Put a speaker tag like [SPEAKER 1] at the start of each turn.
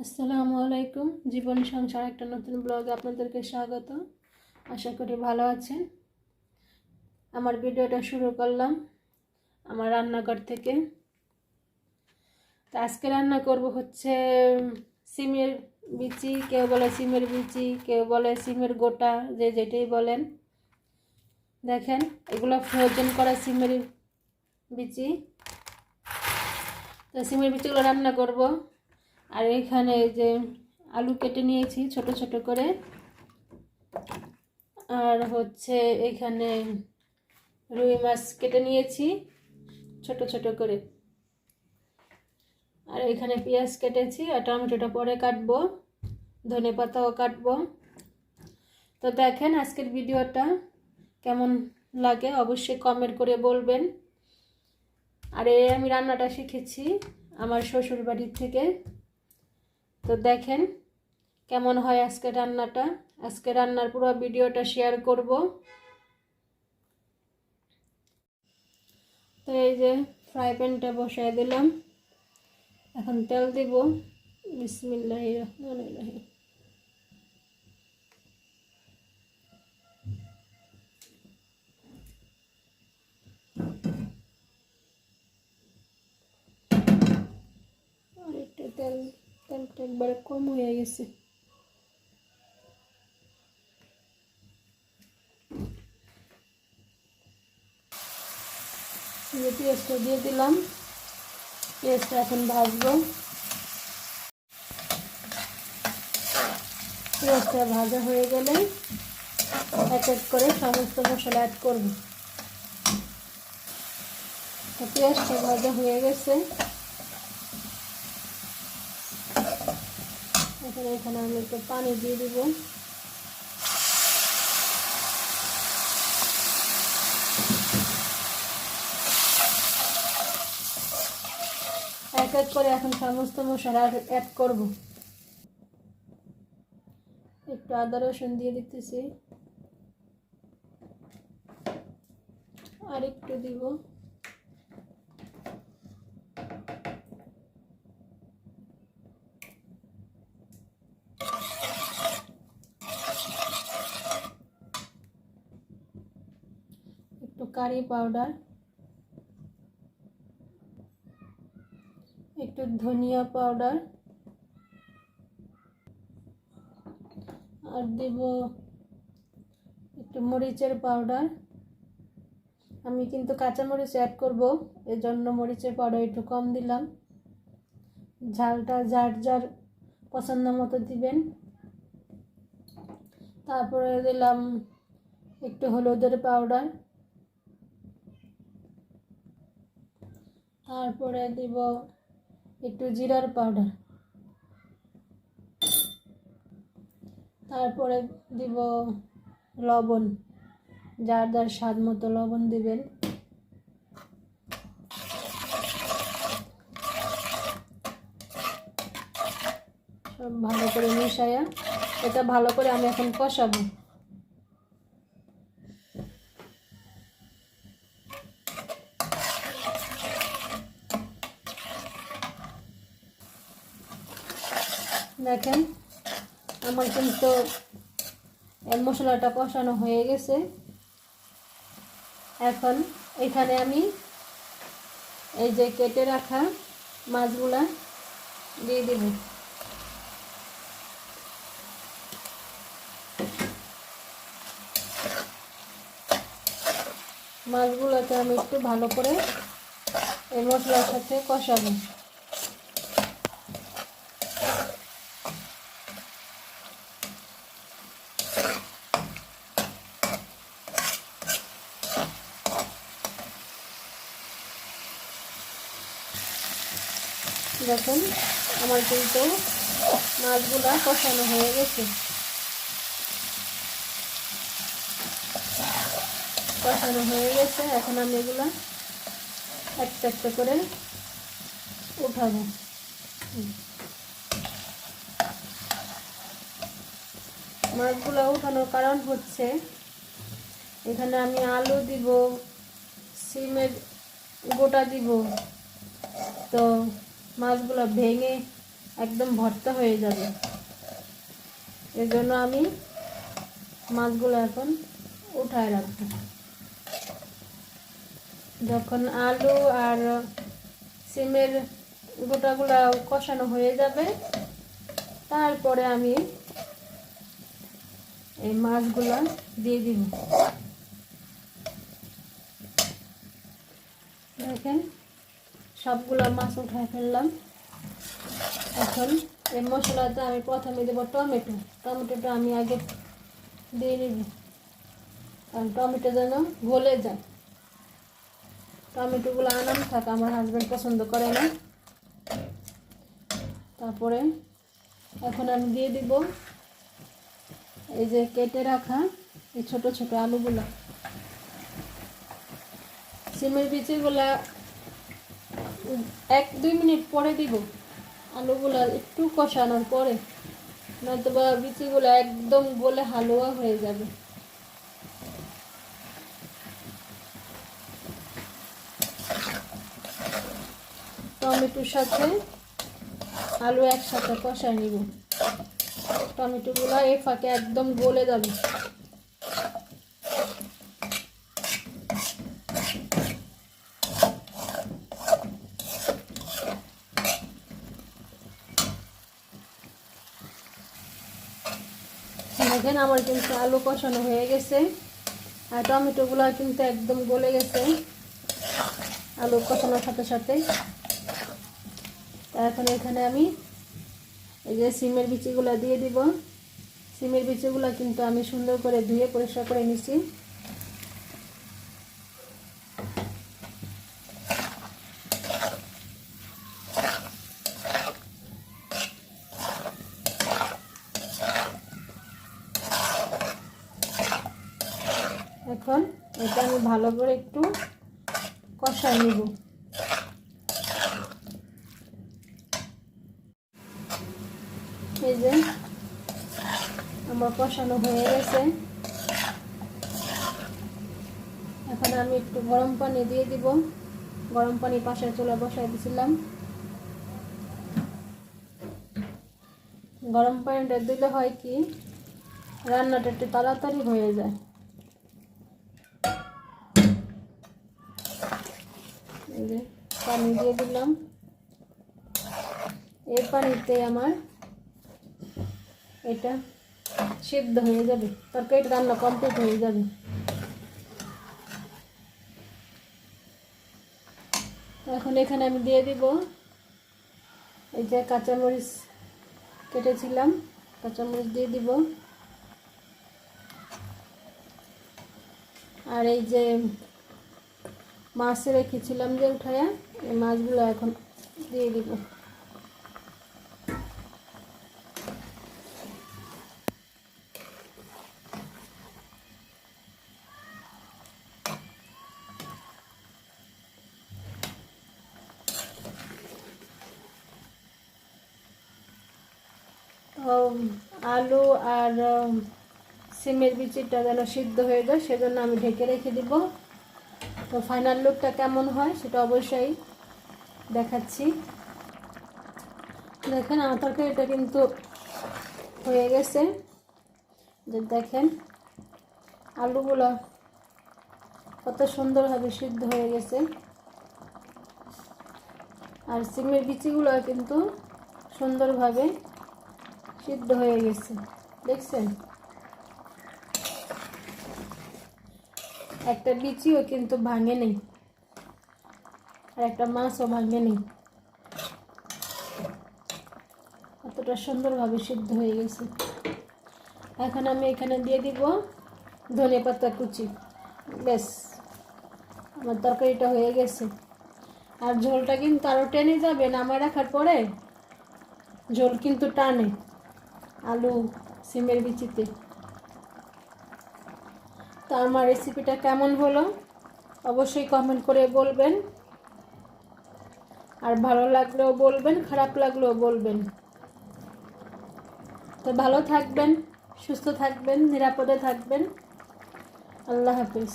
[SPEAKER 1] আসসালামু আলাইকুম। জীবন সংসার একটা নতুন ব্লগে আপনাদেরকে স্বাগত। আশা করি ভালো আছেন। আমার ভিডিওটা শুরু করলাম আমার রান্নাঘর থেকে। তো আজকে রান্না করব হচ্ছে সিমের বিচি, কেউ বলে সিমের বিচি, কেউ বলে সিমের গোটা, যে যেটাই বলেন। দেখেন, এগুলো ফ্রোজেন করা সিমের বিচি। তো সিমের বিচিগুলো রান্না করব। আর এখানে যে আলু কেটে নিয়েছি ছোট ছোট করে, আর হচ্ছে এখানে রুই মাছ কেটে নিয়েছি ছোট ছোট করে, আর এখানে পেঁয়াজ কেটেছি, আর টমেটোটা পরে কাটবো, ধনে পাতাও কাটবো। তো দেখেন আজকের ভিডিওটা কেমন লাগে অবশ্যই কমেন্ট করে বলবেন। আর আমি রান্নাটা শিখেছি আমার শ্বশুর বাড়ির থেকে। তো দেখেন কেমন হয় আজকে রান্নাটা। আজকে রান্নার পুরো ভিডিওটা শেয়ার করব। তো এই যে ফ্রাই প্যানটা বসায় দিলাম, এখন তেল দিব। বিসমিল্লাহির রহমানির রহিম। আর একটু তেলটা একবারে কম হয়ে গেছে। পেঁয়াজটা দিয়ে দিলাম, পেঁয়াজটা এখন ভাজবো। পেঁয়াজটা ভাজা হয়ে গেলে এক এক করে সমস্ত মশলা অ্যাড করব। তো পেঁয়াজটা ভাজা হয়ে গেছে, এখন এখানে আমি একটু পানি দিয়ে দিব। এক এক করে এখন সমস্ত মশলা অ্যাড করব। একটু আদা রসুন দিয়ে দিতেছি, আর একটু দিব। একটু কারি পাউডার, একটু ধনিয়া পাউডার, আর দেব একটু মরিচের পাউডার। আমি কিন্তু কাঁচা মরিচ অ্যাড করব, এজন্য মরিচের পাউডার একটু কম দিলাম। ঝালটা যার যার পছন্দ মতো দিবেন। তারপরে দিলাম একটু হলুদের পাউডার, তারপরে দিব একটু জিরার পাউডার, তারপরে দিব লবণ, যার যার স্বাদ মতো লবণ দিবেন। সব ভালো করে মিশাইয়া এটা ভালো করে আমি এখন কষাবো। দেখেন আমার কিন্তু এই মশলাটা কষানো হয়ে গেছে। এখন এখানে আমি এই যে কেটে রাখা মাছগুলা দিয়ে দেব। মাছগুলোকে আমি একটু ভালো করে এই মশলার সাথে কষাবো। দেখুন আমার কিন্তু মাছগুলা কষানো হয়ে গেছে। কষানো হয়ে গেছে, এখন আমি এগুলা একটা একটা করে উঠাবো। মাছগুলো উঠানোর কারণ হচ্ছে এখানে আমি আলু দিব, সিমের গোটা দিব, তো মাছগুলো ভেঙে একদম ভর্তা হয়ে যাবে। এর জন্য আমি মাছগুলো এখন উঠায় রাখবো। যখন আলু আর সিমের গোটাগুলো কষানো হয়ে যাবে, তারপরে আমি এই মাছগুলো দিয়ে দিব। দেখেন সবগুলো মাছ উঠায় ফেললাম। এখন এই মশলাতে আমি প্রথমে দেবো টমেটোটা আমি আগে দিয়ে নিব, কারণ টমেটো যেন গলে যায়। টমেটোগুলো আনাম থাক, আমার হাজব্যান্ড পছন্দ করে না। তারপরে এখন আমি দিয়ে দিব এই যে কেটে রাখা এই ছোট ছোট আলুগুলো। সিমের বিচিগুলা 1-2 মিনিট পরে দিব, আলুগুলা একটু কষানোর পরে, নয়তোবা বিচিগুলো একদম গলে হালুয়া হয়ে যাবে। টমেটোর সাথে আলু একসাথে কষায় নিব। টমেটোগুলো এই ফাঁকে একদম গলে যাবে। দেখেন আমার কিন্তু আলু কষানো হয়ে গেছে আর টমেটোগুলো কিন্তু একদম গলে গেছে আলু কষানোর সাথে সাথে। এখন এখানে আমি এই যে সিমের বিচিগুলো দিয়ে দিব। সিমের বিচিগুলো কিন্তু আমি সুন্দর করে ধুয়ে পরিষ্কার করে নিছি। এখন এটা আমি ভালো করে একটু কষায় নিব। এই যে আমার কষানো হয়ে গেছে। এখন আমি একটু গরম পানি দিয়ে দিব। গরম পানি পাশের চুলা বসাই দিয়েছিলাম। গরম পানিটা দিলে হয় কি, রান্নাটা একটু তাড়াতাড়ি হয়ে যায়। এই যে পানি দিয়ে দিলাম। এই পানিতে আমার এটা সিদ্ধ হয়ে যাবে, তরকারিটা রান্না কমপ্লিট হয়ে যাবে। এখন এখানে আমি দিয়ে দিব এই যে কাঁচামরিচ কেটেছিলাম, কাঁচামরিচ দিয়ে দিব। আর এই যে মাছ রেখেছিলাম যে উঠায়া, এই মাছগুলো এখন দিয়ে দিব। আলু আর সিমের বিচিটা যেন সিদ্ধ হয়ে যায়, সেজন্য আমি ঢেকে রেখে দিব। তো ফাইনাল লুকটা কেমন হয় সেটা অবশ্যই দেখাচ্ছি। দেখেন আমার তরকারিটা কিন্তু হয়ে গেছে। যে দেখেন আলুগুলো কত সুন্দরভাবে সিদ্ধ হয়ে গেছে, আর সিমের বিচিগুলো কিন্তু সুন্দরভাবে সিদ্ধ হয়ে গেছে। দেখছেন, একটা বিচিও কিন্তু ভাঙে নেই, আর একটা মাছও ভাঙে নেই। কতটা সুন্দরভাবে সিদ্ধ হয়ে গেছে। এখন আমি এখানে দিয়ে দিব ধনেপাতা কুচি। বেশ আমার তরকারিটা হয়ে গেছে। আর ঝোলটা কিন্তু আরও টেনে যাবে, নামায় রাখার পরে ঝোল কিন্তু টানে আলু সিমের বিচিতে। তো আমার রেসিপিটা কেমন হলো অবশ্যই কমেন্ট করে বলবেন, আর ভালো লাগলেও বলবেন, খারাপ লাগলেও বলবেন। তো ভালো থাকবেন, সুস্থ থাকবেন, নিরাপদে থাকবেন। আল্লাহ হাফিজ।